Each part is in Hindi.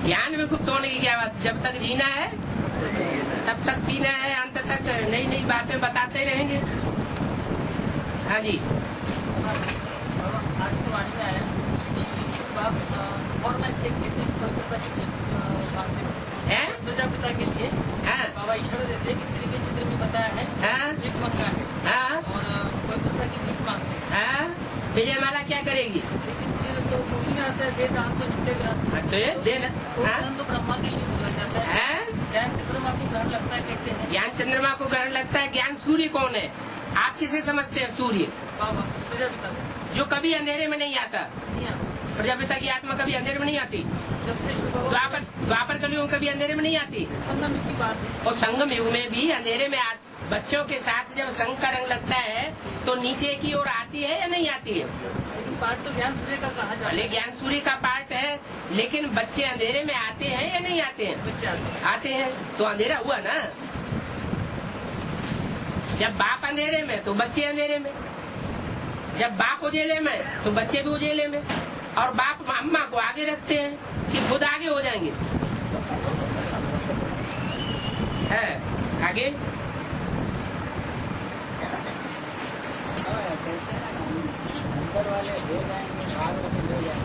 ज्ञान में गुप्त होने की क्या बात, जब तक जीना है तब तक पीना है, अंत तक नई नई बातें बताते रहेंगे। हाँ जी। प्रजापिता के लिए बाबा इशारा देते हैं कि सीढ़ी के चित्र में बताया है भीख मांगना है और पवित्रता की भीख मांगते हैं। विजय माला क्या करेगी? तो मूर्ति में आता है दे दान तो छूटेगा, तो देना तो ब्रह्मा के लिए बोला जाता है। ज्ञान चंद्रमा को ग्रहण लगता है कहते हैं। ज्ञान चंद्रमा को ग्रहण लगता है। ज्ञान सूर्य कौन है? आप किसे समझते हैं? सूर्य बाबा प्रजापिता जो कभी अंधेरे में नहीं आता। प्रजापिता की आत्मा कभी अंधेरे में नहीं आती। द्वापर कलयुग में कभी अंधेरे में नहीं आती। संगम युग की बात है। और संगम युग में भी अंधेरे में बच्चों के साथ जब संग का रंग लगता है तो नीचे की ओर आती है या नहीं आती है? लेकिन पार्ट तो ज्ञान सूर्य का कहा जाता है। ज्ञान सूर्य का पार्ट है, लेकिन बच्चे अंधेरे में आते हैं या नहीं आते हैं? आते हैं। तो अंधेरा हुआ ना। जब बाप अंधेरे में तो बच्चे अंधेरे में, जब बाप उजेले में तो बच्चे भी उजेले में। और बाप अम्मा को आगे रखते हैं कि खुद आगे हो जाएंगे। है आगे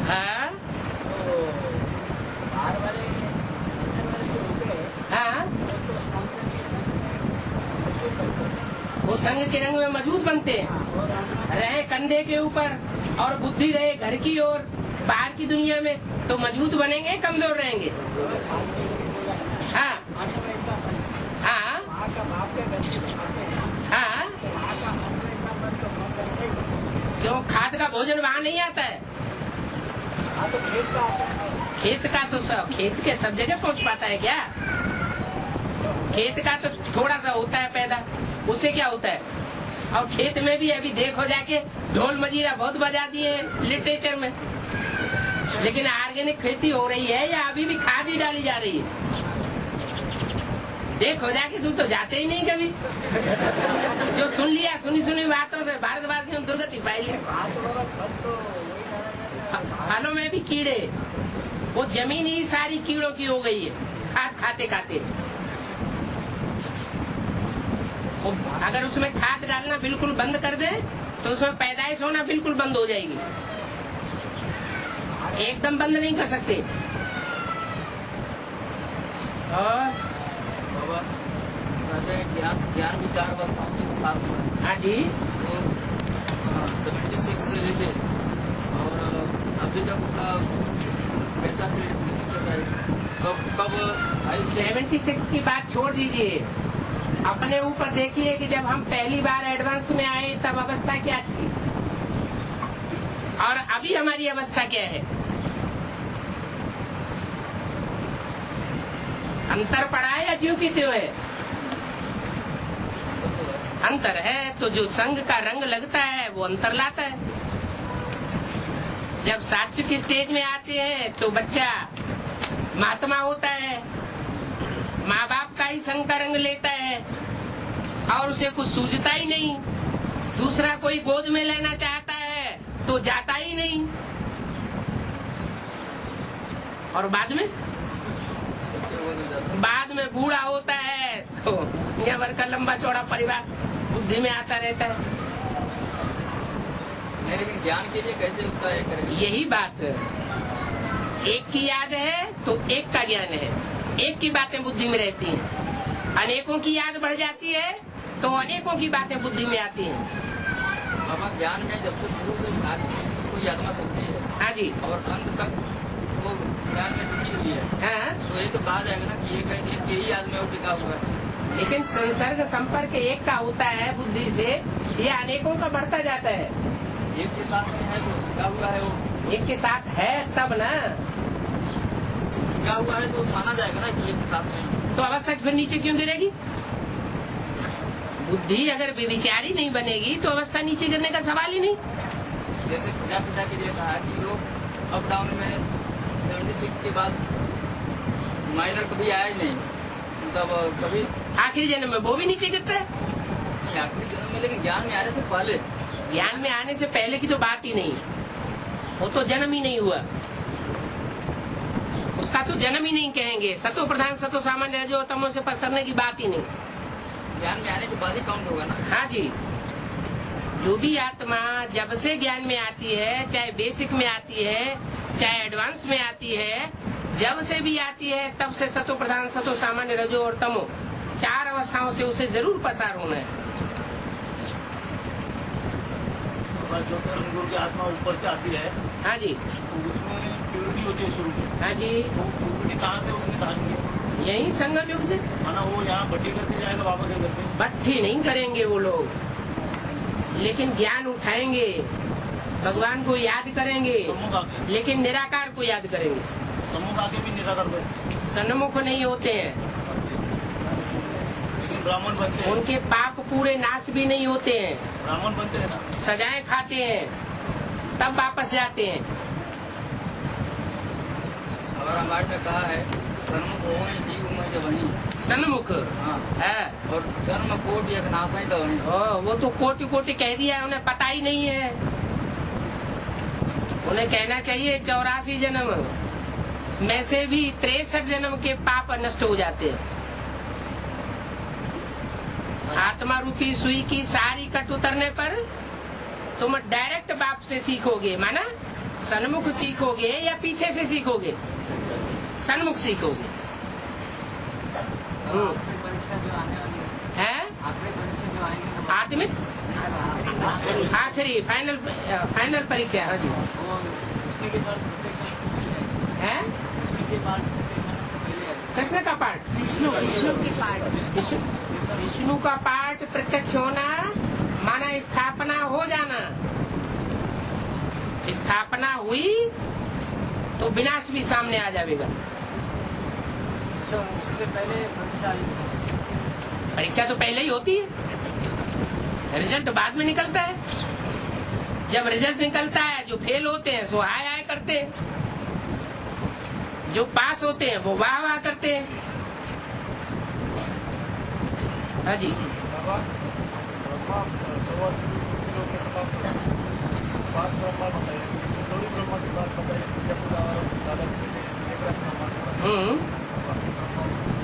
हाँ हाँ वो संग के रंग में मजबूत बनते हैं। रहे कंधे के ऊपर और बुद्धि रहे घर की ओर, बाहर की दुनिया में, तो मजबूत बनेंगे कमजोर रहेंगे। हाँ हाँ हाँ। क्यों? खाद का भोजन वहाँ नहीं आता है। खेत का तो सब, खेत के सब जगह पहुँच पाता है क्या? खेत का तो थोड़ा सा होता है पैदा, उससे क्या होता है? और खेत में भी अभी देखो जाके ढोल मजीरा बहुत बजा दिए लिटरेचर में, लेकिन ऑर्गेनिक खेती हो रही है या अभी भी खाद ही डाली जा रही है? देखो जाके, तुम तो जाते ही नहीं कभी। जो सुन लिया सुनी सुनी बातों से भारतवासियों दुर्गति पाई है। फलों में भी कीड़े, वो जमीन ही सारी कीड़ों की हो गई है खाद खाते खाते। अगर उसमें खाद डालना बिल्कुल बंद कर दे तो उसमें पैदाइश होना बिल्कुल बंद हो जाएगी। एकदम बंद नहीं कर सकते। और ज्ञान विचार अवस्थाओं के साथ हाँ जी, 76 से लेके और अभी तक उसका कैसा कब 76 की बात छोड़ दीजिए। अपने ऊपर देखिए कि जब हम पहली बार एडवांस में आए तब अवस्था क्या थी और अभी हमारी अवस्था क्या है। अंतर पड़ा है या ज्यों की त्यों है? अंतर है तो जो संग का रंग लगता है वो अंतर लाता है। जब सात्विक स्टेज में आते हैं तो बच्चा महात्मा होता है, माँ बाप का ही संग का रंग लेता है और उसे कुछ सूझता ही नहीं। दूसरा कोई गोद में लेना चाहता है तो जाता ही नहीं। और बाद में बूढ़ा होता है तो दुनिया भर का लंबा चौड़ा परिवार बुद्धि में आता रहता है। लेकिन ज्ञान के लिए कैसे उसका करें? यही बात है। एक की याद है तो एक का ज्ञान है, एक की बातें बुद्धि में रहती हैं। अनेकों की याद बढ़ जाती है तो अनेकों की बातें बुद्धि में आती हैं। बाबा ज्ञान में जब से शुरू से कोई आत्मा सकती है हाँ जी, और अंत तक वो ज्ञान में टिकी हुई है। हाँ, तो ये तो कहा जाएगा ना कि एक यही आदमी और टिका हुआ है। लेकिन संसर्ग संपर्क एक का होता है बुद्धि से, ये अनेकों का बढ़ता जाता है। एक के साथ में है तो टिका हुआ है, वो एक के साथ है तब ना टिका हुआ है तो माना जाएगा ना कि एक के साथ में। तो अवस्था फिर नीचे क्यों गिरेगी? बुद्धि अगर विचारी नहीं बनेगी तो अवस्था नीचे गिरने का सवाल ही नहीं। जैसे प्रजापिता के लिए कहा कि लोग अप डाउन में 76 के बाद माइनर कभी आया ही नहीं, मतलब कभी आखिरी जन्म में वो भी नीचे गिरता है। आखिरी जन्म में, लेकिन ज्ञान में आने से पहले, ज्ञान में आने से पहले की तो बात ही नहीं, वो तो जन्म ही नहीं हुआ। उसका तो जन्म ही नहीं कहेंगे। सतो प्रधान सतो सामान्य रजो तमो से पसरने की बात ही नहीं। ज्ञान में आने के बाद ही काउंट होगा ना। हाँ जी, जो भी आत्मा जब से ज्ञान में आती है, चाहे बेसिक में आती है चाहे एडवांस में आती है, जब से भी आती है तब से सतो प्रधान सतो सामान्य रजो और तमो 4 अवस्थाओं से उसे जरूर पसार होना है। जो गुरु की आत्मा ऊपर से आती है, हाँ जी, तो उसमें प्योरिटी होती है शुरू में। हाँ जी, तो प्योरिटी कहाँ से उसने धारण की? यही संगम युग से। माना वो यहाँ भट्टी करके जाएगा वापस क्या करके? भट्टी नहीं करेंगे वो लोग, लेकिन ज्ञान उठाएंगे, भगवान को याद करेंगे, सम्मुख आके, लेकिन निराकार को याद करेंगे। सम्मुख आके भी निराकार बनते, सन्मुख नहीं होते हैं, लेकिन ब्राह्मण बनते हैं। उनके पाप पूरे नाश भी नहीं होते हैं, ब्राह्मण बनते हैं ना। सजाएं खाते हैं, तब वापस जाते हैं। और हमारे में कहा है सन्मुख हो जीव में जब वही। सन्मुख हाँ, है। और धर्म कोट एक नाश तो वही। वो तो कोटि कोटि कह दिया है, उन्हें पता ही नहीं है। उन्हें कहना चाहिए 84 जन्म में से भी 63 जन्म के पाप नष्ट हो जाते हैं। आत्मा रूपी सुई की सारी कट उतरने पर तुम डायरेक्ट बाप से सीखोगे, माना सन्मुख सीखोगे या पीछे से सीखोगे? सन्मुख सीखोगे। है आत्मिक आखिरी फाइनल परीक्षा। हाँ जी, है कृष्ण का पाठ, विष्णु का पाठ प्रत्यक्ष होना माना स्थापना हो जाना। स्थापना हुई तो विनाश भी सामने आ जाएगा। तो उससे पहले परीक्षा तो पहले ही होती है, रिजल्ट बाद में निकलता है। जब रिजल्ट निकलता है, जो फेल होते हैं सो हाय हाय करते हैं, जो पास होते हैं वो वाह वाह करते हैं। हाँ जी,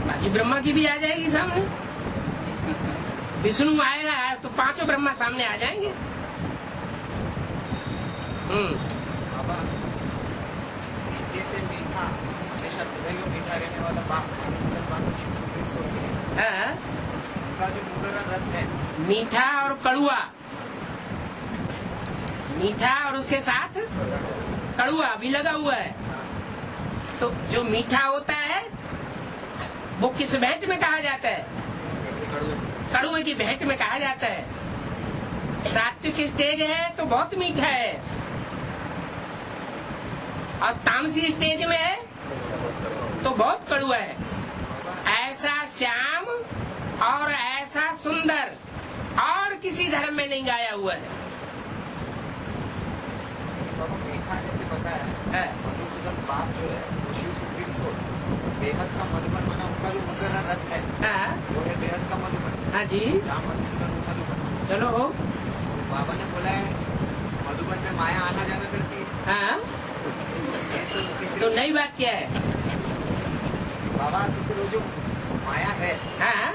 बाकी ब्रह्मा की भी आ जाएगी सामने। विष्णु आएगा तो 5 ब्रह्मा सामने आ जाएंगे। जैसे मीठा हमेशा सदैव मीठा रहने वाला बाप हाँ, उनका जो मुकर्रर रथ है, मीठा और कड़ुआ, मीठा और उसके साथ कड़ुआ भी लगा हुआ है। तो जो मीठा होता है वो किस भेंट में कहा जाता है? कड़ुए की भेंट में कहा जाता है। सात्विक स्टेज है तो बहुत मीठा है, और तामसी स्टेज में है तो बहुत कड़ुआ है। ऐसा श्याम और ऐसा सुंदर और किसी धर्म में नहीं गाया हुआ है। मीठा जैसे बताया मधुसूदन बाप जो है वो शिव सुप्रीम सोल, बेहद का मधुबन माना उनका जो मुकर्रर रथ है वो है बेहद का मधुबन। हाँ जी, राम मधुसूदन मधुबन। चलो हो। बाबा ने बोला है मधुबन में माया आना जाना करती है। हाँ, ये तो नई बात क्या है? बाबा तो फिर वो जो माया है हाँ,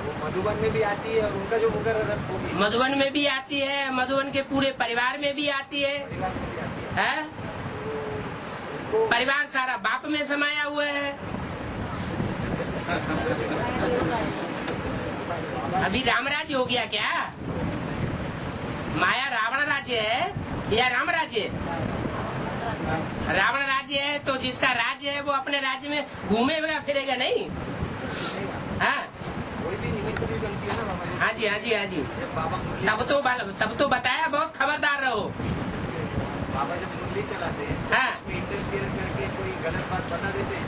वो मधुबन में भी आती है और उनका जो मुकर्रर रथ होगी मधुबन में भी आती है, मधुबन के पूरे परिवार में भी आती है। परिवार में भी आती है। है? परिवार सारा बाप में समाया हुआ है। अभी राम राज्य हो गया क्या? माया रावण राज्य है या राम राज्य? रावण राज्य है तो जिसका राज्य है वो अपने राज्य में घूमेगा फिरेगा नहीं। हाँ, कोई भी निमित्त भी बनती है ना बाबा जी। हाँ जी, हाँ जी, हाँ जी। जब बाबा तब तो बताया, बहुत खबरदार रहो। बाबा जब मुरली चलाते हैं हाँ, उसमें इंटरफियर करके कोई गलत बात बता देते हैं।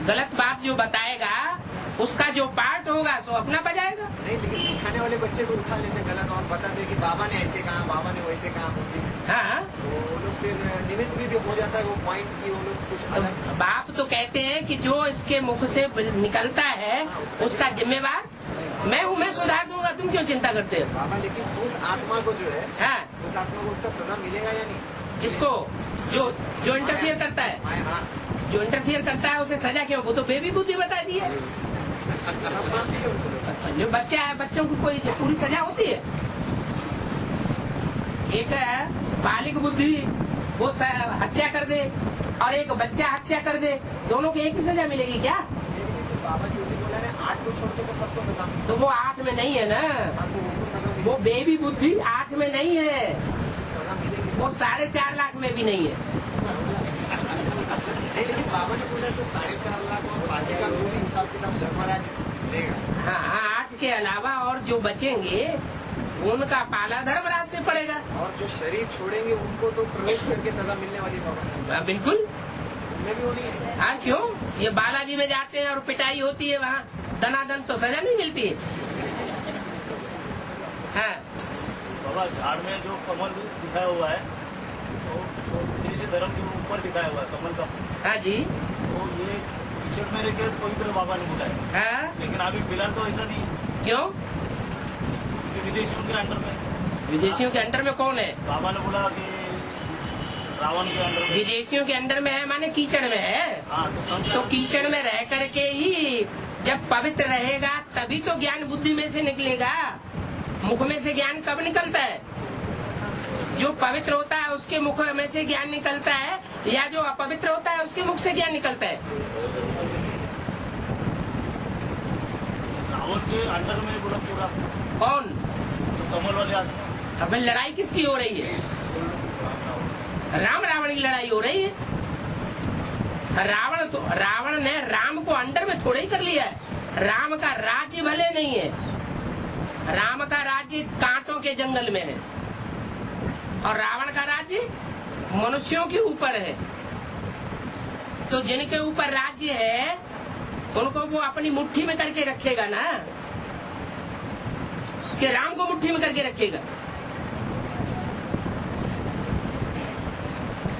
गलत बात जो बताएगा उसका जो पार्ट होगा सो अपना बजाएगा। नहीं, लेकिन सिखाने वाले बच्चे को उठा लेते गलत और बताते कि बाबा ने ऐसे कहा, बाबा ने वैसे कहा मुरली में। हाँ, तो वो लोग फिर निमित्त भी हो जाता है वो पॉइंट की वो लोग कुछ तो अलग। बाप तो कहते हैं कि जो इसके मुख से निकलता है उसका जिम्मेवार मैं हूँ, मैं सुधार दूंगा, तुम क्यों चिंता करते हो? बाबा लेकिन उस आत्मा को जो है हाँ, उस आत्मा को उसका सजा मिलेगा या नहीं? इसको जो इंटरफियर करता है। हाँ, जो इंटरफियर करता है उसे सजा क्यों? वो तो बेबी बुद्धि बता दी है। सब माफी है उनको। जो बच्चा है, बच्चों को कोई पूरी सजा होती है? एक है बालिग बुद्धि, वो हत्या कर दे, और एक बच्चा हत्या कर दे, दोनों को एक ही सजा मिलेगी क्या? बाबा जी बोला है 8 को छोड़ के तो सबको सजा मिलेगी। तो वो 8 में नहीं है ना, सजा मिलेगी। वो बेबी बुद्धि 8 में नहीं है, सजा मिलेगी। वो 4.5 लाख में भी नहीं है। लेकिन बाबा ने बोला तो 4.5 लाख और बाकी का जो भी हिसाब किताब धर्मराज लेगा। हाँ, 8 के अलावा और जो बचेंगे उनका पाला धर्मराज से पड़ेगा। और जो शरीर छोड़ेंगे उनको तो प्रवेश करके सजा मिलने वाली बाबा। बिल्कुल। उनमें भी होनी है। हाँ, क्यों? ये बालाजी में जाते हैं और पिटाई होती है, वहाँ दनादन तो सजा नहीं मिलती है। हाँ, बाबा झाड़ में जो कमल दिखाया हुआ है तो विदेशी धर्म के ऊपर दिखाया हुआ है कमल का। हाँ जी। तो ये टी-शर्ट में लेके पवित्र बाबा ने बुलाया। हाँ, लेकिन अभी फिलहाल तो ऐसा नहीं है। क्यों? जो विदेशियों के अंडर में। विदेशियों के अंडर में कौन है? बाबा ने बोला कि रावण के अंडर में। विदेशियों के अंडर में है माने कीचड़ में है। हाँ, तो संत तो कीचड़ में रह करके ही जब पवित्र रहेगा तभी तो ज्ञान बुद्धि में से निकलेगा। मुख में से ज्ञान कब निकलता है? जो पवित्र होता है उसके मुख में से ज्ञान निकलता है, या जो अपवित्र होता है उसके मुख से ज्ञान निकलता है? रावण के अंडर में बोला पूरा कौन? कमल वाले आदमी। अब लड़ाई किसकी हो रही है? राम रावण की लड़ाई हो रही है। रावण ने राम को अंडर में थोड़ा ही कर लिया है। राम का राज्य भले नहीं है, राम का राज्य कांटों के जंगल में है, और रावण का राज्य मनुष्यों के ऊपर है। तो जिनके ऊपर राज्य है उनको वो अपनी मुट्ठी में करके रखेगा ना, कि राम को मुट्ठी में करके रखेगा।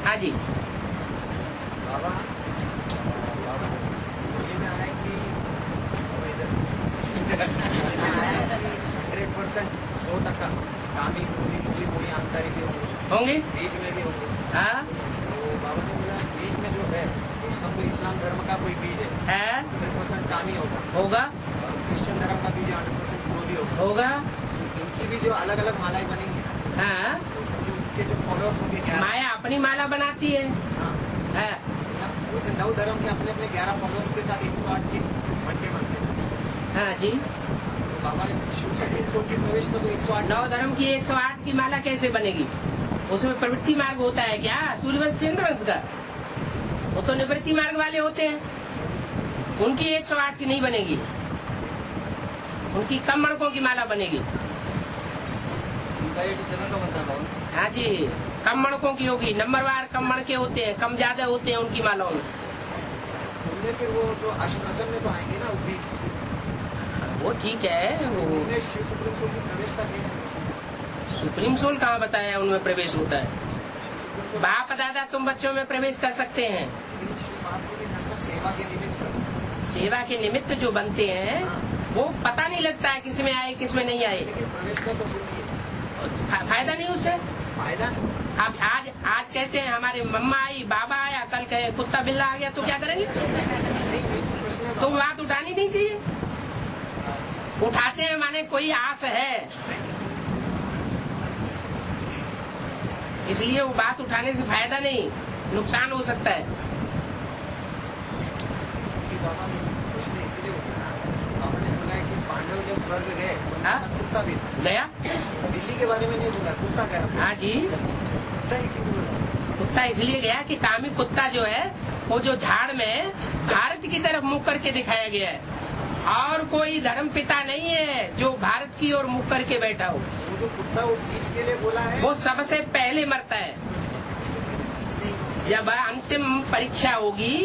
हाँ जी। बाबा बोली में आया कि 100% 100% कामी पूरी कोई आंतरिक भी होंगे, बीच में भी होंगे। हाँ, तो बाबा ने बोला बीज में जो है तो सब इस्लाम धर्म का कोई बीज है 100% कामी होगा, और क्रिश्चियन धर्म का बीज 100% विरोधी होगा। इनकी भी जो अलग अलग मालाएं बनेंगी, हाँ, तो सब उनके जो फॉलोअर्स होंगे 11। माया अपनी माला बनाती है। हाँ, हाँ, उस 9 धर्म के अपने अपने 11 फॉलोअर्स के साथ 108 के मंडे बनते हैं। हाँ जी। तो बाबा ने शिव सुप्रीम कोर्ट की प्रवेश का तो 108 9 धर्म की 108 की माला कैसे बनेगी? उसमें प्रवृत्ति मार्ग होता है क्या सूर्यवंश चंद्रवंश का? वो तो निवृत्ति मार्ग वाले होते हैं, उनकी 108 की नहीं बनेगी, उनकी कम मणकों की माला बनेगी। उनका 87 का बनता है। हाँ जी, कम मणकों की होगी, नंबरवार कम मणके होते हैं, कम ज्यादा होते हैं उनकी मालाओं में। उनमें फिर वो जो अष्टप्रथम में तो आएंगे ना उपरी, वो ठीक है, वो उनमें शिव सुप्रीम कोर्ट की प्रवेश तक है। सुप्रीम सोल कहाँ बताया उनमें प्रवेश होता है? बाप दादा तुम बच्चों में प्रवेश कर सकते हैं, सेवा के निमित्त, सेवा के निमित्त जो बनते हैं वो पता नहीं लगता है किस में आए किस में नहीं आए। लेकिन प्रवेश का तो नहीं है, फायदा नहीं उससे। फायदा अब आज कहते हैं हमारे मम्मा आई बाबा आया, कल कहे कुत्ता बिल्ला आ गया, तो क्या करेंगे? तो बात उठानी नहीं चाहिए। उठाते हैं माने कोई आस है, इसलिए वो बात उठाने से फायदा नहीं, नुकसान हो सकता है। बाबा ने प्रश्न इसीलिए उठाया, बाबा ने बोला कि पांडव जब स्वर्ग गए हाँ? कुत्ता भी गया? बिल्ली के बारे में नहीं बोला, कुत्ता गया। हाँ जी, कुत्ता ही क्यों बोला? कुत्ता इसलिए गया कि कामी कुत्ता जो है वो जो झाड़ में भारत की तरफ मुख करके दिखाया गया है, और कोई धर्म पिता नहीं है जो भारत की ओर मुख करके बैठा हो। वो जो कुत्ता वो बीच के लिए बोला है, वो सबसे पहले मरता है। जब अंतिम परीक्षा होगी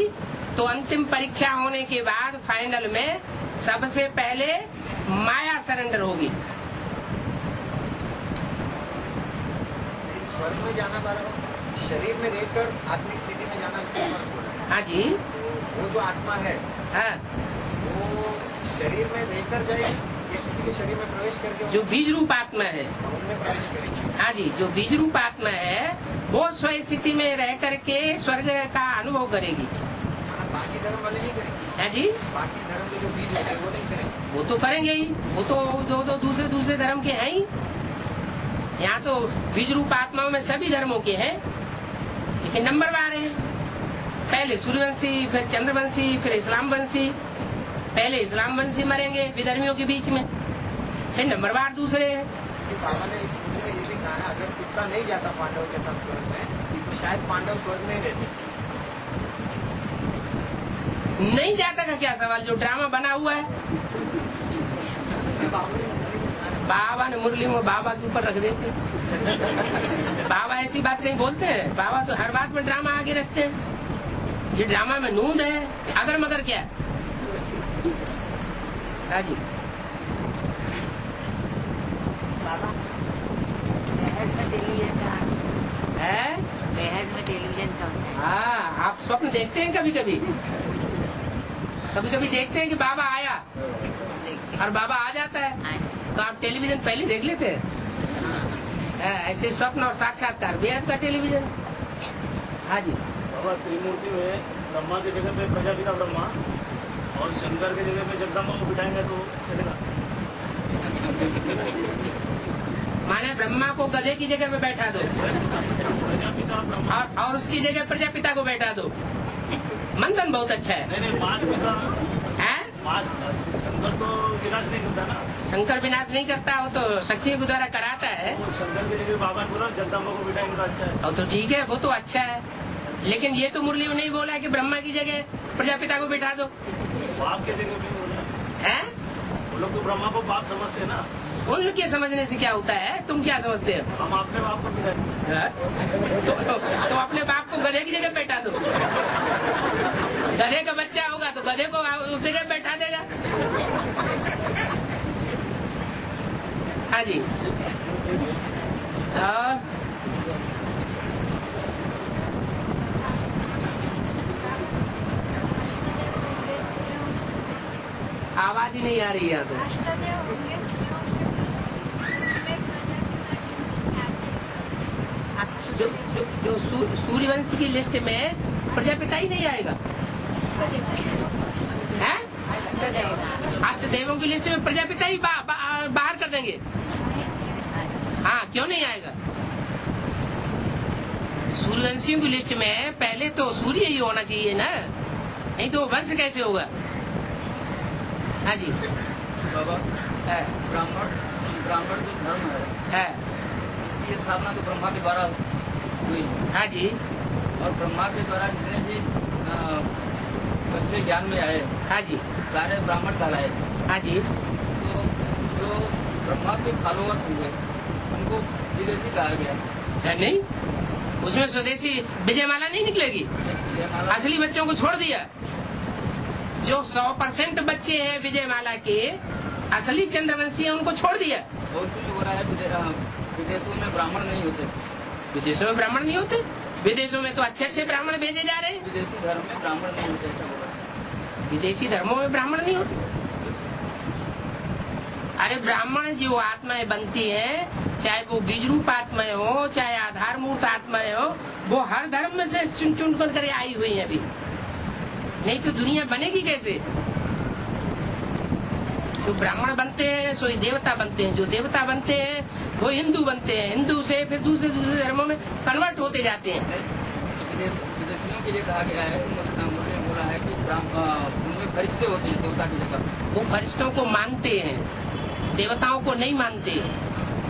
तो अंतिम परीक्षा होने के बाद फाइनल में सबसे पहले माया सरेंडर होगी। स्वर्ग में जाना बारह शरीर में रहकर आत्मिक स्थिति में जाना, इसका फर्क बोला है। हाँ जी। तो वो जो आत्मा है हाँ, वो शरीर में रहकर जाएगी या किसी के शरीर में प्रवेश करके जो बीज रूप आत्मा है, उनमें प्रवेश करेगी। हाँ जी, जो बीज रूप आत्मा है वो स्व स्थिति में रह करके स्वर्ग का अनुभव करेगी। बाकी धर्म वाले नहीं करेंगे। है जी, बाकी धर्म के जो बीज होते हैं वो नहीं करेंगे। वो तो करेंगे ही, वो तो जो दूसरे धर्म के हैं ही। यहाँ तो बीज रूप आत्माओं में सभी धर्मों के हैं, लेकिन नंबरवार है। पहले सूर्यवंशी, फिर चंद्रवंशी, फिर इस्लामवंशी। पहले इस्लामवंशी मरेंगे विधर्मियों के बीच में, फिर नंबरवार दूसरे हैं। बाबा ने इसमें ये भी कहा है, अगर कुत्ता नहीं जाता पांडव के साथ स्वर्ग में तो शायद पांडव स्वर्ग में ही रहते। नहीं जाता का क्या सवाल, जो ड्रामा बना हुआ है बाबा ने मुरली में बाबा के ऊपर रख देते। बाबा ऐसी बात नहीं बोलते हैं, बाबा तो हर बात में ड्रामा आगे रखते हैं। ये ड्रामा में नूंद है, अगर मगर क्या जी। बाबा बेहद में टेलीविजन का है, बेहद में टेलीविजन का है। हाँ, आप स्वप्न देखते हैं कभी कभी देखते हैं कि बाबा आया और बाबा आ जाता है, तो आप टेलीविजन पहले देख लेते हैं। ऐसे स्वप्न और साक्षात्कार बेहद का टेलीविजन। हाँ जी। बाबा त्रिमूर्ति में ब्रह्मा की जगह पे प्रजापिता ब्रह्मा और शंकर की जगह पे जगदम्बा को बिठाएंगे तो चलेगा? माने ब्रह्मा को गधे की जगह पे बैठा दो प्रजापिता ब्रह्मा और उसकी जगह प्रजापिता को बैठा दो, मंथन बहुत अच्छा है। नहीं, पांच पिता है? शंकर तो विनाश नहीं करता ना। शंकर विनाश नहीं करता, वो तो शक्तियों के द्वारा कराता है। वो शंकर की जगह बाबा बोला जगदम्बा को बिठाएंगे तो अच्छा है। और तो ठीक है, वो तो अच्छा है, लेकिन ये तो मुरली में नहीं बोला कि ब्रह्मा की जगह प्रजापिता को बिठा दो। बाप की जगह भी बोला है? वो लोग तो ब्रह्मा को बाप समझते हैं ना। उनके समझने से क्या होता है, तुम क्या समझते हो? हम अपने बाप को बिठाएंगे तो अपने बाप को गधे की जगह बैठा दो। गधे का बच्चा होगा तो गधे को उस जगह बैठा देगा। हाँ जी। और आवाज ही नहीं आ रही है तो। जो सूर्यवंश की लिस्ट में प्रजापिता ही नहीं आएगा है? अष्टदेवों की लिस्ट में प्रजापिता ही बाहर कर देंगे। हाँ, क्यों नहीं आएगा? सूर्यवंशियों की लिस्ट में पहले तो सूर्य ही होना चाहिए ना, नहीं तो वंश कैसे होगा? हाँ जी। बाबा ब्राह्मण जो धर्म है इसकी स्थापना तो ब्रह्मा के द्वारा हुई। हाँ जी। और ब्रह्मा के द्वारा जितने भी बच्चे ज्ञान में आए, हाँ जी, सारे ब्राह्मण कहलाए। हाँ जी। तो जो ब्रह्मा के फॉलोअर्स हुए उनको विदेशी कहा गया है? नहीं, उसमें स्वदेशी विजयमाला नहीं निकलेगी। असली बच्चों को छोड़ दिया। जो 100% बच्चे हैं विजयमाला के असली चंद्रवंशी हैं, उनको छोड़ दिया। बहुत सी हो रहा है विदेशों में ब्राह्मण नहीं होते। विदेशों में ब्राह्मण नहीं होते? विदेशों में तो अच्छे अच्छे ब्राह्मण भेजे जा रहे हैं। विदेशी धर्म में ब्राह्मण नहीं होते। विदेशी धर्मों में ब्राह्मण नहीं होते? अरे ब्राह्मण जो आत्माएं बनती हैं, चाहे वो बीज रूप आत्माएं हो, चाहे आधार मूर्त आत्माएं हो, वो हर धर्म में से चुन चुन कर आई हुई है अभी। नहीं तो दुनिया बनेगी कैसे? जो ब्राह्मण बनते हैं सो ही देवता बनते हैं, जो देवता बनते हैं वो हिंदू बनते हैं, हिंदू से फिर दूसरे धर्मों में कन्वर्ट होते जाते हैं। विदेशियों के लिए कहा गया है, उन्होंने बोला है कि उनमें फरिश्ते होते हैं देवता की जगह। वो फरिश्तों को मानते हैं, देवताओं को नहीं मानते।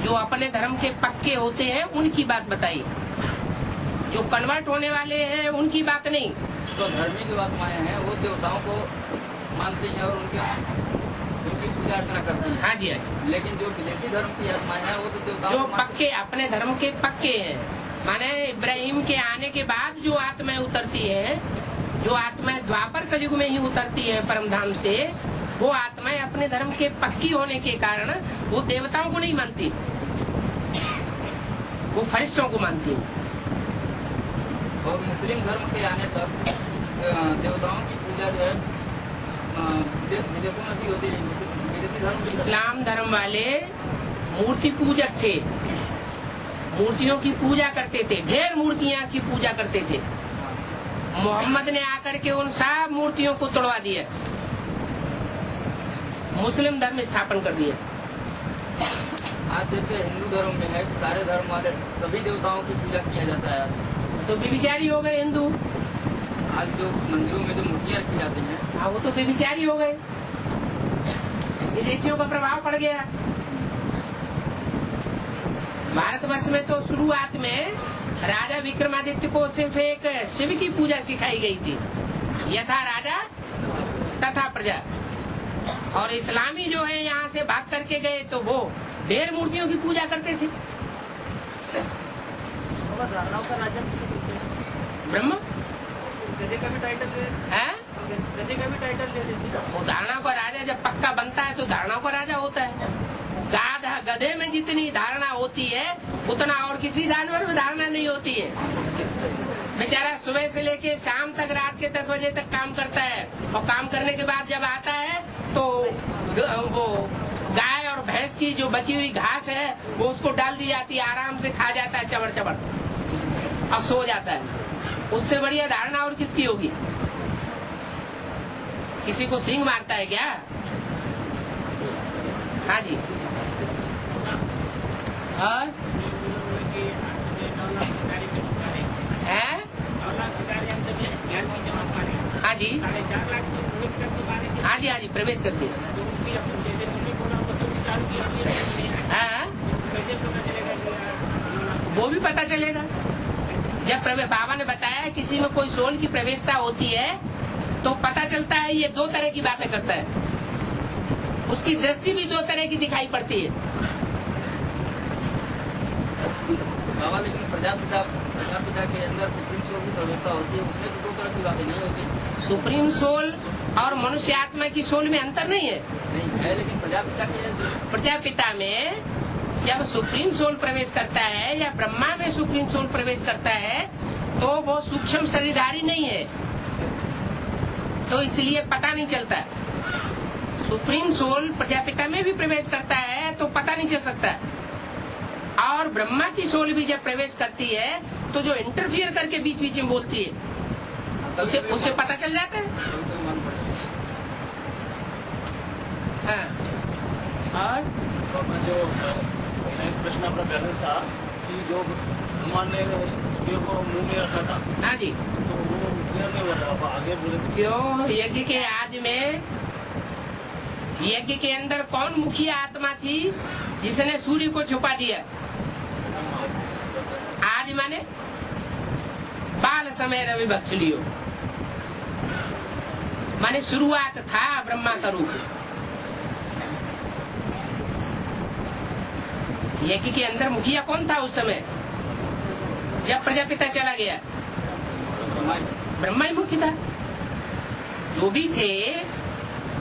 जो अपने धर्म के पक्के होते हैं उनकी बात बताई, जो कन्वर्ट होने वाले हैं उनकी बात नहीं। तो धर्मी जो आत्माएं हैं वो देवताओं को मानती हैं और उनकी पूजा अर्चना करती हैं। हाँ जी, हाँ जी। लेकिन जो विदेशी धर्म की आत्माएं हैं वो तो देवताओं जो को पक्के अपने धर्म के पक्के हैं, माने इब्राहिम के आने के बाद जो आत्माएं उतरती है, जो आत्माएं द्वापर कलयुग में ही उतरती है परम धाम से, वो आत्माएं अपने धर्म के पक्की होने के कारण वो देवताओं को नहीं मानती, वो फरिश्तों को मानती है। और मुस्लिम धर्म के आने तक देवताओं की पूजा जो है विदेशों में भी होती है। विदेशी धर्म इस्लाम धर्म वाले मूर्ति पूजक थे, मूर्तियों की पूजा करते थे, ढेर मूर्तियां की पूजा करते थे। मोहम्मद ने आकर के उन सब मूर्तियों को तोड़वा दिया, मुस्लिम धर्म स्थापन कर दिया। आज जैसे हिंदू धर्म में है कि सारे धर्म वाले सभी देवताओं की पूजा किया जाता है, तो व्यभिचारी हो गए हिंदू। आज जो मंदिरों में जो मूर्तियाँ की जाती हैं, हाँ, वो तो व्यभिचारी हो गए, विदेशियों का प्रभाव पड़ गया। भारतवर्ष में तो शुरुआत में राजा विक्रमादित्य को सिर्फ एक शिव की पूजा सिखाई गई थी, यथा राजा तथा प्रजा। और इस्लामी जो है यहाँ से भाग करके गए तो वो ढेर मूर्तियों की पूजा करते थे। धारणाओं का राजा ब्रह्मा गधे का भी टाइटल है, गधे का भी टाइटल ले लेते। वो धारणा का राजा जब पक्का बनता है तो धारणा का राजा होता है। गाधा गधे में जितनी धारणा होती है उतना और किसी जानवर में धारणा नहीं होती है। बेचारा सुबह से लेके शाम तक रात के 10 बजे तक काम करता है, और काम करने के बाद जब आता है तो वो गाय और भैंस की जो बची हुई घास है वो उसको डाल दी जाती है, आराम से खा जाता है चबड़ चबड़ और सो जाता है। उससे बढ़िया धारणा और किसकी होगी? किसी को सींग मारता है क्या? हाँ जी। और है? हाँ जी, हाँ जी, हाँ जी, प्रवेश कर दिया। हाँ, वो भी पता चलेगा जब बाबा ने बताया किसी में कोई सोल की प्रवेशता होती है तो पता चलता है ये दो तरह की बातें करता है, उसकी दृष्टि भी दो तरह की दिखाई पड़ती है। बाबा लेकिन प्रजापिता के अंदर सुप्रीम सोल की प्रवेशता होती है, उसमें तो दो तरह की बातें नहीं होती। सुप्रीम सोल और मनुष्य आत्मा की सोल में अंतर नहीं है। नहीं है, लेकिन प्रजापिता में जब सुप्रीम सोल प्रवेश करता है या ब्रह्मा में सुप्रीम सोल प्रवेश करता है तो वो सूक्ष्म शरीरधारी नहीं है, तो इसलिए पता नहीं चलता। सुप्रीम सोल प्रजापिता में भी प्रवेश करता है तो पता नहीं चल सकता, और ब्रह्मा की सोल भी जब प्रवेश करती है तो जो इंटरफियर करके बीच बीच में बोलती है उसे पता चल जाता है। हाँ। और जो एक प्रश्न अपना पहले था कि जो भगवान ने सूर्य को मुंह में रखा था, हाँ जी, तो वो क्लियर नहीं हुआ था, आगे बोले थे। क्यों? यज्ञ के आदि में यज्ञ के अंदर कौन मुखिया आत्मा थी जिसने सूर्य को छुपा दिया? आदि माने बाल समय रवि बक्सलियो, माने शुरुआत था ब्रह्मा का रूप। यज्ञ के अंदर मुखिया कौन था उस समय जब प्रजापिता चला गया? ब्रह्मा ही मुख्य था। जो भी थे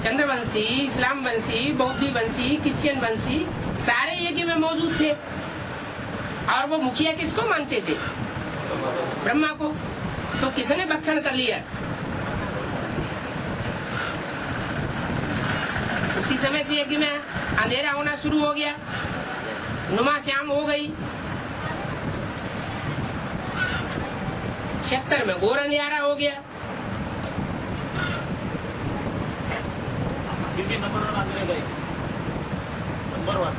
चंद्रवंशी, इस्लाम वंशी, बौद्धी वंशी, क्रिश्चियन वंशी, सारे यज्ञ में मौजूद थे। और वो मुखिया किसको मानते थे? ब्रह्मा को। तो किसने भक्षण कर लिया? उसी समय से यज्ञ में अंधेरा होना शुरू हो गया, नुमा श्याम हो गई, 76 में घोर अंधियारा हो गया। नंबर 1 आगे गई, नंबर 1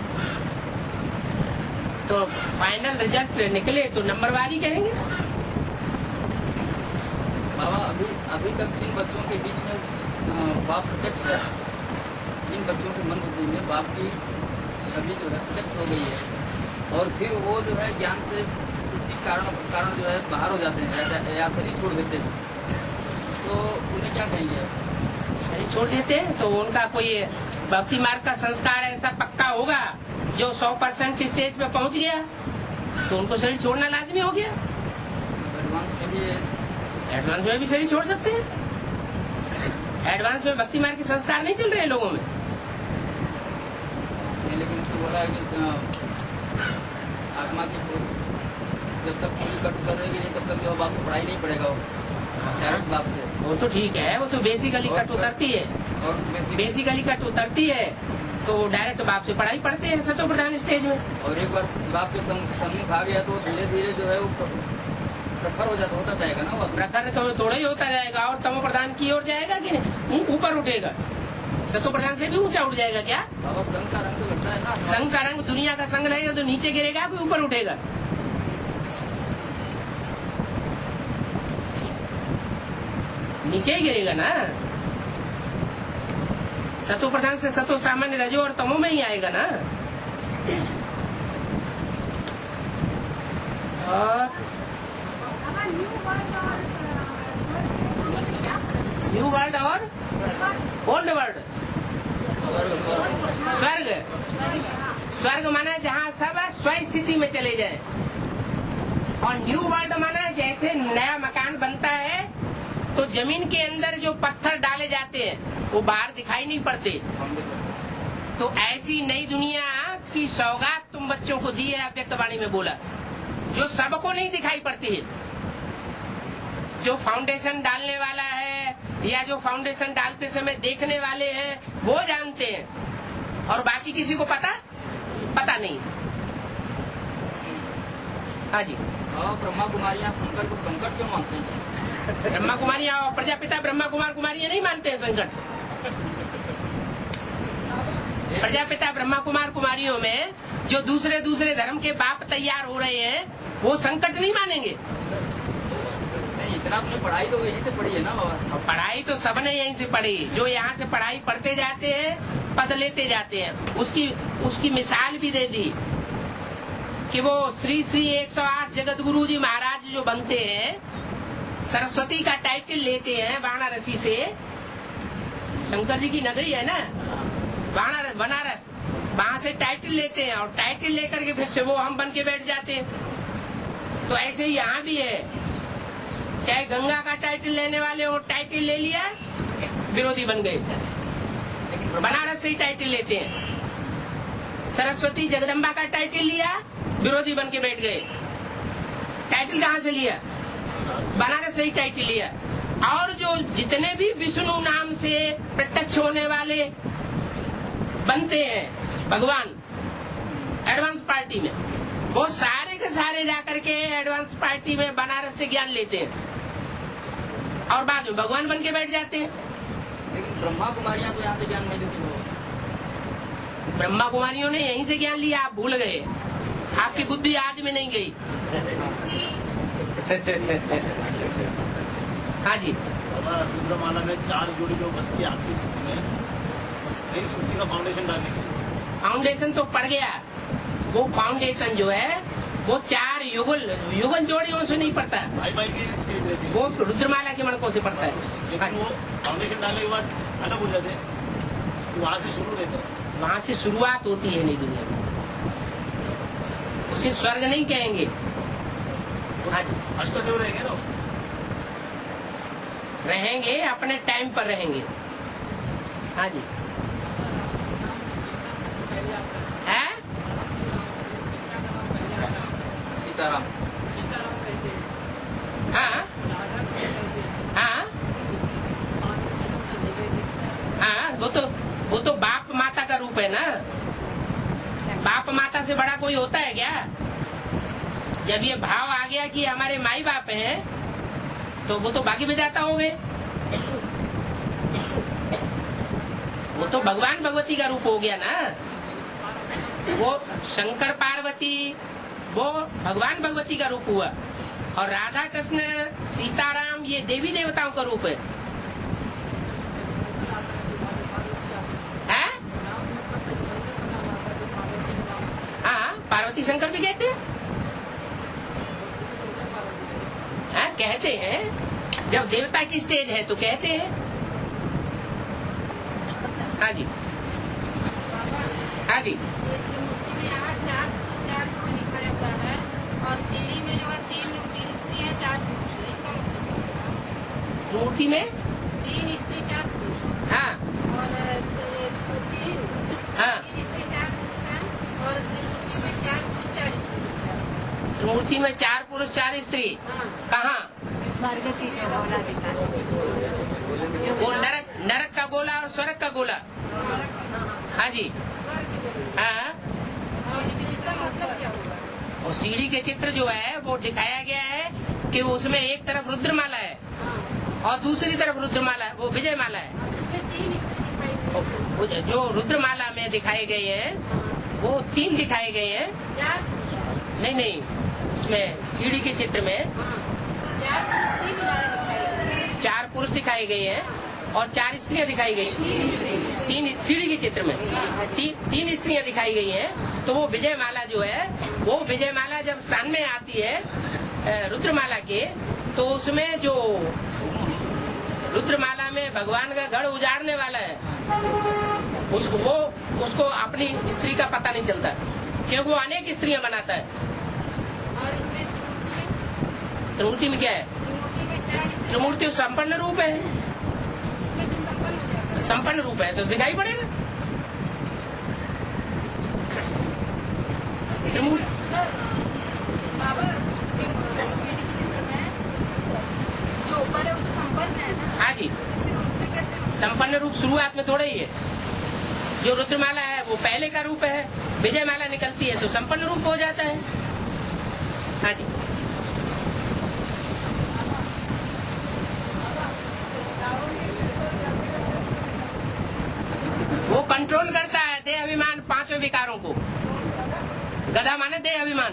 तो फाइनल रिजल्ट निकले तो नंबर वारी कहेंगे। बाबा अभी तक 3 बच्चों के बीच में बाप प्रत्यक्ष है, 3 बच्चों के मन बुद्धि में बाप की छवि जो है प्रत्यक्ष हो गई है, और फिर वो जो है ज्ञान से किसी कारण जो है बाहर हो जाते हैं या शरीर छोड़ देते हैं, तो उन्हें क्या कहेंगे? शरीर छोड़ देते हैं तो उनका कोई भक्ति मार्ग का संस्कार ऐसा पक्का होगा जो 100% स्टेज पे पहुंच गया तो उनको शरीर छोड़ना लाजमी हो गया। एडवांस में भी शरीर छोड़ सकते हैं। एडवांस में भक्ति मार्ग के संस्कार नहीं चल रहे लोगों में। लेकिन तो बोला है कि आत्मा की जब तक पूरी कट करेगी नहीं तब तक जो बाप से पढ़ाई नहीं पड़ेगा, वो डायरेक्ट बाप से। वो तो ठीक है, वो तो बेसिकली कट उतरती है, और बेसिकली कट उतरती है तो डायरेक्ट बाप से पढ़ाई पढ़ते हैं सतो प्रधान स्टेज में। और एक बार बाप के सम्मुख आ गया तो धीरे धीरे जो है वो प्रखर हो जाता होता जाएगा ना वो। प्रखर तो थोड़ा ही होता जाएगा और तमो प्रधान की ओर जाएगा कि नहीं, ऊपर उठेगा। सतो प्रधान से भी ऊंचा उठ जाएगा क्या? बाबा संघ का रंग तो लगता है ना। संघ का रंग दुनिया का संघ रहेगा तो नीचे गिरेगा कि ऊपर उठेगा? नीचे ही गिरेगा ना। सतो प्रधान से सतो सामान्य रजो और तमो में ही आएगा ना। और न्यू वर्ल्ड और ओल्ड वर्ल्ड। स्वर्ग, स्वर्ग माना जहाँ सब स्व स्थिति में चले जाए, और न्यू वर्ल्ड माना जैसे नया मकान बनता है तो जमीन के अंदर जो पत्थर डाले जाते हैं वो बाहर दिखाई नहीं पड़ते। तो ऐसी नई दुनिया की सौगात तुम बच्चों को दी है, अव्यक्त वाणी में बोला, जो सबको नहीं दिखाई पड़ती है। जो फाउंडेशन डालने वाला है या जो फाउंडेशन डालते समय देखने वाले हैं वो जानते हैं, और बाकी किसी को पता नहीं। हाँ जी। ब्रह्मा कुमारियाँ शंकर को संकट क्यों मानते हैं? ब्रह्मा कुमारियाँ और प्रजापिता ब्रह्मा कुमार कुमारियाँ नहीं मानते हैं संकट। प्रजापिता ब्रह्मा कुमार कुमारियों में जो दूसरे धर्म के बाप तैयार हो रहे हैं वो संकट नहीं मानेंगे। नहीं, इतना आपने पढ़ाई तो यहीं से पढ़ी है ना बाबा। पढ़ाई तो सबने यहीं से पढ़ी। जो यहाँ से पढ़ाई पढ़ते जाते हैं पद लेते जाते हैं। उसकी मिसाल भी दे दी कि वो श्री 108 जगत गुरु जी महाराज जो बनते हैं, सरस्वती का टाइटल लेते हैं वाराणसी से। शंकर जी की नगरी है ना बनारस, वहाँ से टाइटल लेते हैं और टाइटल लेकर के फिर से वो हम बन के बैठ जाते हैं। तो ऐसे ही यहाँ भी है, चाहे गंगा का टाइटल लेने वाले हो, टाइटल ले लिया विरोधी बन गए। बनारस से ही टाइटल लेते हैं। सरस्वती जगदम्बा का टाइटल लिया, विरोधी बन के बैठ गए। टाइटल कहाँ से लिया? बनारस से ही टाइटल लिया। और जो जितने भी विष्णु नाम से प्रत्यक्ष होने वाले बनते हैं भगवान एडवांस पार्टी में, वो सारे के सारे जाकर के एडवांस पार्टी में बनारस से ज्ञान लेते हैं और बाद में भगवान बन के बैठ जाते हैं। लेकिन ब्रह्मा कुमारियाँ तो यहाँ से ज्ञान नहीं लेती। ब्रह्मा कुमारियों ने यहीं से ज्ञान लिया, आप भूल गए। आपकी बुद्धि आज में नहीं गई। हाँ जी। रुद्रमाला में 4 जोड़ी जो बत्ती आपकी का फाउंडेशन डालने की, फाउंडेशन तो पड़ गया। वो फाउंडेशन जो है वो 4 युगल जोड़ियों से नहीं पड़ता, वो रुद्रमाला के मणकों से पड़ता है। लेकिन वो फाउंडेशन डालने के बाद अलग हो जाते हैं, वहाँ से शुरू रहता है। वहाँ से शुरुआत होती है नई दुनिया में। उसे स्वर्ग नहीं कहेंगे। अष्टदेव रहेंगे ना, रहेंगे अपने टाइम पर रहेंगे। हाँ जी। है सीताराम। हाँ हाँ हाँ, वो तो बाप माता का रूप है ना। बाप माता से बड़ा कोई होता है क्या? जब ये भाव आ गया कि हमारे माई बाप हैं तो वो तो बाकी विधाता हो गए। वो तो भगवान भगवती का रूप हो गया ना। वो शंकर पार्वती वो भगवान भगवती का रूप हुआ, और राधा कृष्ण सीताराम ये देवी देवताओं का रूप है। हाँ, पार्वती शंकर भी कहते हैं। हाँ, कहते हैं। जब देवता की स्टेज है तो कहते हैं। हाँ जी। हाँ जी। और सीढ़ी में जो है 3 स्त्री है 4 पुरुष है, इसका मतलब मूर्ति में 3 स्त्री 4 पुरुष। हाँ और सीढ़ी हाँ 3 स्त्री 4 पुरुष है, और मूर्ति में 4 पुरुष 4 स्त्री। मूर्ति में 4 पुरुष 4 स्त्री। हाँ। कहाँ? स्वर्ग की गोला दिखा। वो नरक का गोला और स्वर्ग का गोला। हाँ जी। हाँ, इसका मतलब क्या होगा? और सीढ़ी के चित्र जो है वो दिखाया गया है कि उसमें एक तरफ रुद्रमाला है और दूसरी तरफ रुद्रमाला है, वो विजय माला है। इसमें 3 स्त्री दिखाई दे जो रुद्रमाला में दिखाए गए हैं वो 3 दिखाए गए हैं। 4 पुरुष। नहीं, उसमें सीढ़ी के चित्र में 4 पुरुष 3 दिखाई 4 पुरुष दिखाए गए हैं और 4 स्त्रियां दिखाई गई। 3 सीढ़ी के चित्र में 3 स्त्रियां दिखाई गई हैं। तो वो विजय माला जो है, वो विजय माला जब सामने आती है रुद्रमाला के, तो उसमें जो रुद्रमाला में भगवान का गढ़ उजाड़ने वाला है, उसको अपनी स्त्री का पता नहीं चलता, क्योंकि वो अनेक स्त्रियां बनाता है। और इसमें त्रिमूर्ति में क्या है? त्रिमूर्ति में 4 स्त्री त्रिमूर्ति संपन्न रूप है, में फिर संपन्न हो जाता है। संपन्न रूप है तो दिखाई पड़ेगा। त्रिमूर्ति बाबा सीढ़ी के चित्र में जो ऊपर है वो तो संपन्न है ना, हाँ जी, फिर उसमें कैसे संपन्न रूप शुरुआत में थोड़ा ही है। जो रुद्रमाला है वो पहले का रूप है, विजय माला निकलती है तो संपन्न रूप हो जाता है। हाँ जी, वो कंट्रोल करता है देह अभिमान 5 विकारों को। गधा माने देह अभिमान।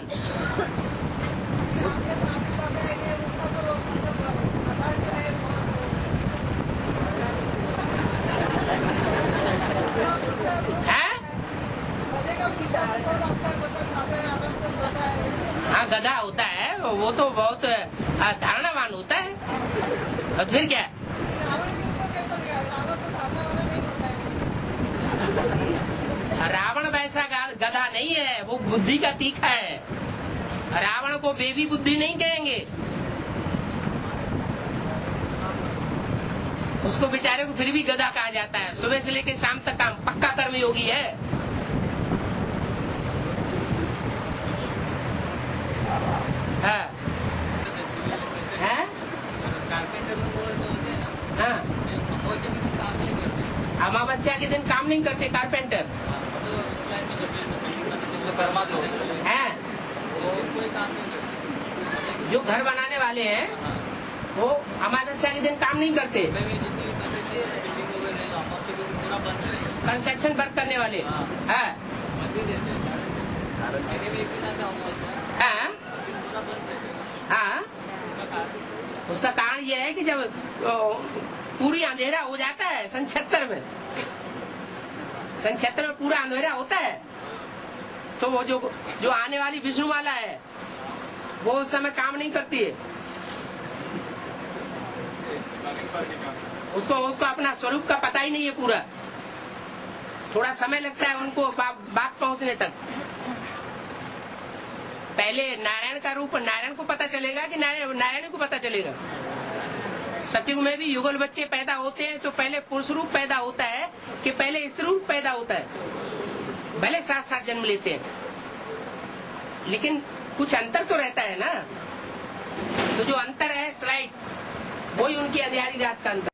है? हाँ, गधा होता है वो तो बहुत धारणावान होता है। और फिर क्या? रावण वैसा गधा नहीं है, वो बुद्धि का तीखा है। रावण को बेबी बुद्धि नहीं कहेंगे, उसको बेचारे को फिर भी गधा कहा जाता है। सुबह से लेकर शाम तक काम, पक्का कर्मयोगी है। हाँ। हैं? हाँ। अमावस्या के दिन काम नहीं करते कारपेंटर विश्वकर्मा जो होते हैं हैं, वो कोई काम नहीं करते। जो घर बनाने वाले हैं वो अमावस्या के दिन काम नहीं करते। जितनी भी बिल्डिंग वगैरह अमावस्या के दिन पूरा बंद है। कंस्ट्रक्शन वर्क करने वाले हैं। बंद ही देते हैं। महीने में एक दिन आता अमावस्या, हाँ, पूरा बंद रहते हैं। हाँ। उसका कारण उसका कारण यह है कि जब पूरी अंधेरा हो जाता है सन 76 में, सन 76 में पूरा अंधेरा होता है, तो वो जो आने वाली विष्णुमाला है वो उस समय काम नहीं करती है। उसको अपना स्वरूप का पता ही नहीं है पूरा। थोड़ा समय लगता है उनको बात पहुंचने तक। पहले नारायण का रूप नारायण को पता चलेगा कि नारायण को पता चलेगा। सतयुग में भी युगल बच्चे पैदा होते हैं तो पहले पुरुष रूप पैदा होता है कि पहले स्त्री रूप पैदा होता है। भले साथ साथ जन्म लेते हैं, लेकिन कुछ अंतर तो रहता है ना। तो जो अंतर है स्लाइड, वही उनकी अधिकारी रात का अंतर।